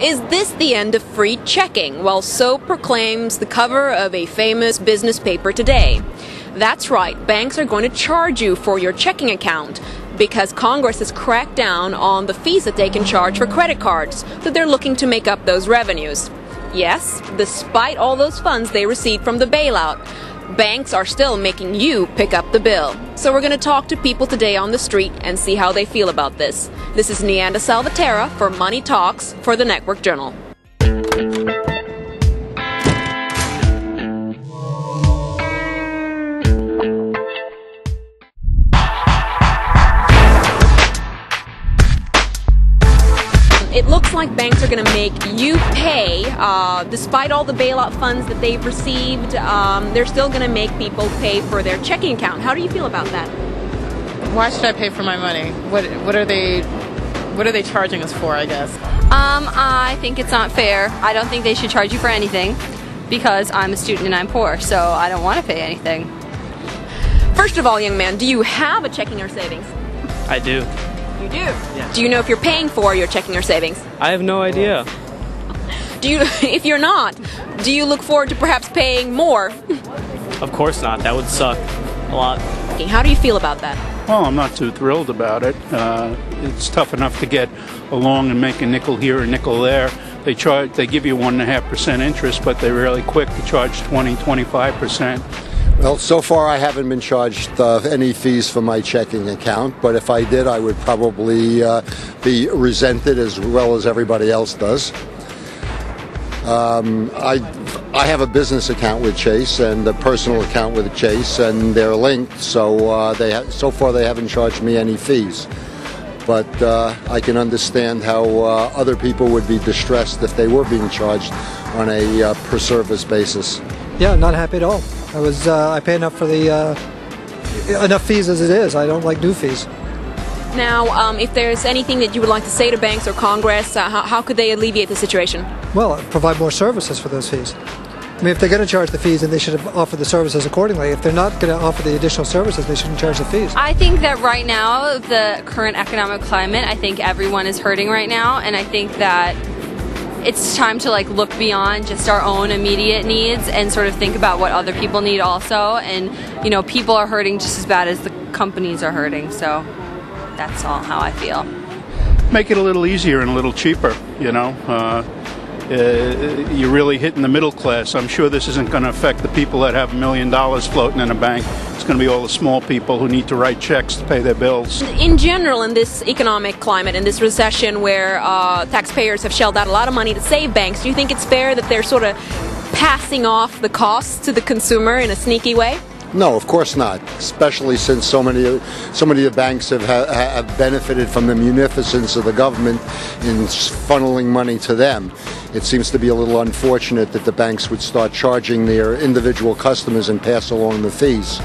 Is this the end of free checking? Well, so proclaims the cover of a famous business paper today. That's right, banks are going to charge you for your checking account because Congress has cracked down on the fees that they can charge for credit cards, so they're looking to make up those revenues. Yes, despite all those funds they received from the bailout, banks are still making you pick up the bill. So we're going to talk to people today on the street and see how they feel about this. This is Neanda Salvatera for Money Talks for the Network Journal. It looks like banks are going to make you pay, despite all the bailout funds that they've received, they're still going to make people pay for their checking account. How do you feel about that? Why should I pay for my money? What are they charging us for, I guess? I think it's not fair. I don't think they should charge you for anything because I'm a student and I'm poor, so I don't want to pay anything. First of all, young man, do you have a checking or savings? I do. You do? Yeah. Do you know if you're paying for your checking or savings? I have no idea. If you're not, do you look forward to perhaps paying more? Of course not. That would suck a lot. How do you feel about that? Well, I'm not too thrilled about it. It's tough enough to get along and make a nickel here, a nickel there. They give you 1.5% interest, but they're really quick to charge 25%. Well, so far I haven't been charged any fees for my checking account, but if I did, I would probably be resented as well as everybody else does. I have a business account with Chase and a personal account with Chase, and they're linked, so so far they haven't charged me any fees. But I can understand how other people would be distressed if they were being charged on a per-service basis. Yeah, not happy at all. I pay enough for enough fees as it is. I don't like new fees. Now, if there's anything that you would like to say to banks or Congress, how could they alleviate the situation? Well, provide more services for those fees. I mean, if they're going to charge the fees, then they should offer the services accordingly. If they're not going to offer the additional services, they shouldn't charge the fees. I think that right now, the current economic climate, I think everyone is hurting right now, and I think that it's time to look beyond just our own immediate needs and sort of think about what other people need also. And people are hurting just as bad as the companies are hurting. So that's all how I feel. Make it a little easier and a little cheaper, You're really hitting the middle class. I'm sure this isn't going to affect the people that have $1 million floating in a bank. It's going to be all the small people who need to write checks to pay their bills. In general, in this economic climate, in this recession where taxpayers have shelled out a lot of money to save banks, do you think it's fair that they're sort of passing off the costs to the consumer in a sneaky way? No, of course not, especially since so many of the banks have benefited from the munificence of the government in funneling money to them. It seems to be a little unfortunate that the banks would start charging their individual customers and pass along the fees,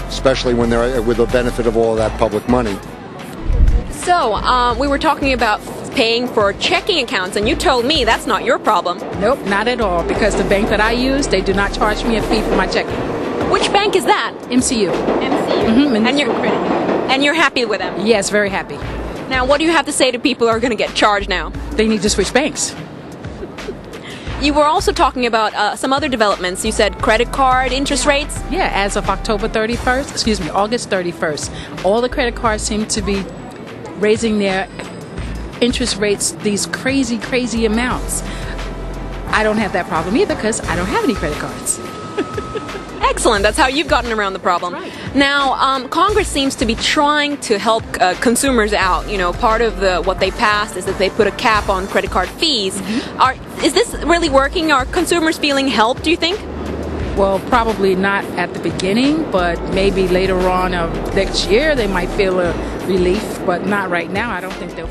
especially when they're with the benefit of all of that public money. So, we were talking about paying for checking accounts, and you told me that's not your problem. Nope, not at all, because the bank that I use, they do not charge me a fee for my checking. Which bank is that? MCU. MCU. And you're happy with them? Yes, very happy. Now, what do you have to say to people who are going to get charged now? They need to switch banks. You were also talking about some other developments. You said credit card interest rates? Yeah, as of August 31st, all the credit cards seem to be raising their interest rates these crazy, crazy amounts. I don't have that problem either because I don't have any credit cards. Excellent. That's how you've gotten around the problem. Right. Now, Congress seems to be trying to help consumers out. Part of what they passed is that they put a cap on credit card fees. Mm-hmm. Is this really working? Are consumers feeling helped, do you think? Well, probably not at the beginning, but maybe later on next year they might feel a relief, but not right now. I don't think they'll